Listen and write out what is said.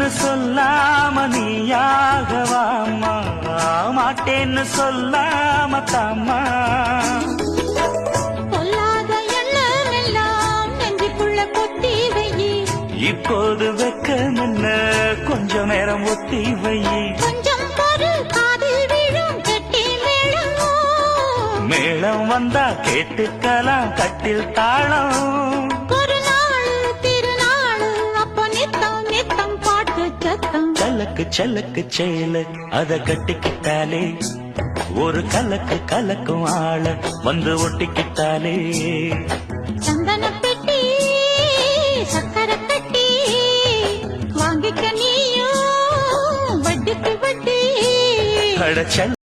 மாட்டேன்னு சொல்லாம நீயாகவாமா, மாட்டேன்னு சொல்லாம தாமா. சொல்லாத எண்ணம் எல்லாம் நெஞ்சுக்குள்ள கொட்டி வையி, இப்போது வெக்கம் என்ன கொஞ்சம் நேரம் ஒத்தி வை. கொஞ்சம் பொறு காதில் விழும் கெட்டி மேளம். மேளம் வந்தா கேட்டுக்கலாம் கட்டில் தாளம். ஒரு நாள் திருநாள் அப்ப நித்தம் நித்தம் பாட்டு சத்தம். சலக்கு சலக்கு சேல அத கட்டிக்கிட்டாலே, ஒரு கலக்கு கலக்கும் ஆள வந்து ஒட்டிக்கிட்டாலே. சந்தன பெட்டி சக்கரை கட்டி வாங்கிக்க நீயும் வட்டிக்கு வட்டி. அட